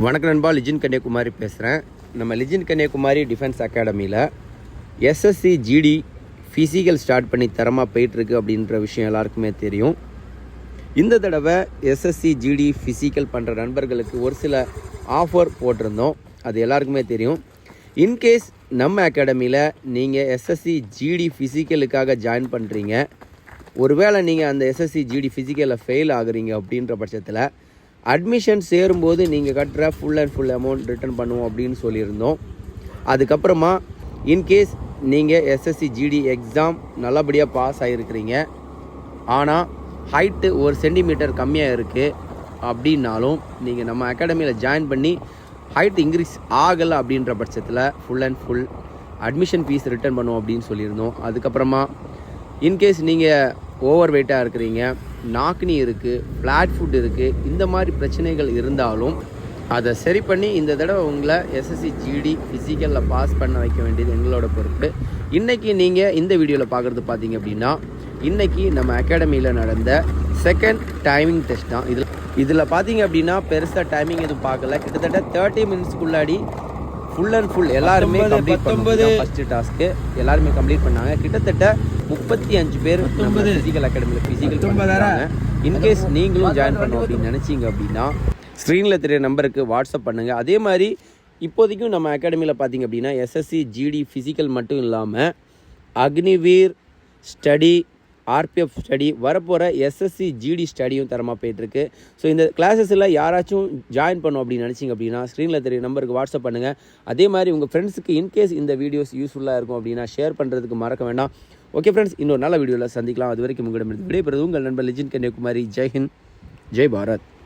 வணக்கம் நண்பா, லிஜின் கன்னியாகுமரி பேசுகிறேன். நம்ம லிஜின் கன்னியாகுமரி டிஃபென்ஸ் அகாடமியில் எஸ்எஸ்சி ஜிடி ஃபிசிக்கல் ஸ்டார்ட் பண்ணி தரமாக போயிட்டுருக்கு அப்படின்ற விஷயம் எல்லாருக்குமே தெரியும். இந்த தடவை எஸ்எஸ்சி ஜிடி ஃபிசிக்கல் பண்ணுற நண்பர்களுக்கு ஒரு சில ஆஃபர் போட்டிருந்தோம், அது எல்லாருக்குமே தெரியும். இன்கேஸ் நம்ம அகாடமியில் நீங்கள் எஸ்எஸ்சி ஜிடி ஃபிசிக்கலுக்காக ஜாயின் பண்ணுறீங்க, ஒருவேளை நீங்கள் அந்த எஸ்எஸ்சி ஜிடி ஃபிசிக்கலில் ஃபெயில் ஆகுறீங்க அப்படின்ற பட்சத்தில் அட்மிஷன் சேரும்போது நீங்கள் கட்டுற ஃபுல் அமௌண்ட் ரிட்டர்ன் பண்ணுவோம் அப்படின்னு சொல்லியிருந்தோம். அதுக்கப்புறமா இன்கேஸ் நீங்கள் எஸ்எஸ்சி ஜிடி எக்ஸாம் நல்லபடியாக பாஸ் ஆகிருக்கிறீங்க, ஆனால் ஹைட்டு 1 சென்டிமீட்டர் கம்மியாக இருக்குது அப்படின்னாலும் நீங்கள் நம்ம அகாடமியில் ஜாயின் பண்ணி ஹைட் இன்க்ரீஸ் ஆகலை அப்படின்ற பட்சத்தில் ஃபுல் அட்மிஷன் ஃபீஸ் ரிட்டர்ன் பண்ணுவோம் அப்படின்னு சொல்லியிருந்தோம். அதுக்கப்புறமா இன்கேஸ் நீங்கள் ஓவர் வெயிட்டாக இருக்கிறீங்க, நாக்னி இருக்குது, ஃப்ளாட் ஃபுட் இருக்குது, இந்த மாதிரி பிரச்சனைகள் இருந்தாலும் அதை சரி பண்ணி இந்த தடவை உங்களை எஸ்எஸ்சி ஜிடி ஃபிசிக்கலில் பாஸ் பண்ண வைக்க வேண்டியது எங்களோட பொறுப்பு. இன்றைக்கி நீங்கள் இந்த வீடியோவில் பார்க்குறது பார்த்தீங்க அப்படின்னா, இன்றைக்கி நம்ம அகாடமியில் நடந்த செகண்ட் டைமிங் டெஸ்ட் தான். இதில் பார்த்தீங்க அப்படின்னா பெருசாக டைமிங் எதுவும் பார்க்கல. கிட்டத்தட்ட 30 மினிட்ஸ்க்குள்ளாடி ஃபுல் எல்லாருமே கம்ப்ளீட் பண்ணாங்க. ஃபஸ்ட்டு டாஸ்க்கு எல்லாருமே கம்ப்ளீட் பண்ணாங்க. கிட்டத்தட்ட 35 பேர் ஃபிசிக்கல் அகாடமியில் ஃபிசிக்கல் பண்ணுறாங்க. இன்கேஸ் நீங்களும் ஜாயின் பண்ணோம் அப்படின்னு நினச்சிங்க அப்படின்னா ஸ்க்ரீனில் தெரிய நம்பருக்கு வாட்ஸ்அப் பண்ணுங்கள். அதே மாதிரி இப்போதைக்கும் நம்ம அகாடமியில் பார்த்திங்க அப்படின்னா எஸ்எஸ்சி ஜிடி ஃபிசிக்கல் மட்டும் இல்லாமல் அக்னிவீர் ஸ்டடி, ஆர்பிஎஃப் ஸ்டடி, வரப்போகிற எஸ்எஸ்சி ஜிடி ஸ்டடியும் தரமாக போயிட்டுருக்கு. ஸோ இந்த கிளாஸஸில் யாராச்சும் ஜாயின் பண்ணோம் அப்படின்னு நினச்சிங்க அப்படின்னா ஸ்க்ரீனில் தெரிய நம்பருக்கு வாட்ஸ்அப் பண்ணுங்கள். அதே மாதிரி உங்கள் ஃப்ரெண்ட்ஸுக்கு இன்கேஸ் இந்த வீடியோஸ் யூஸ்ஃபுல்லாக இருக்கும் அப்படின்னா ஷேர் பண்ணுறதுக்கு மறக்க வேண்டாம். ஓகே ஃப்ரெண்ட்ஸ், இன்னொரு நல்ல வீடியோவில் சந்திக்கலாம். அது வரைக்கும் உங்களிடம் விடைபெறுவது உங்கள் நண்பர் லிஜின் கன்னியாகுமரி. ஜெய் ஹிந்த், ஜெய் பாரத்.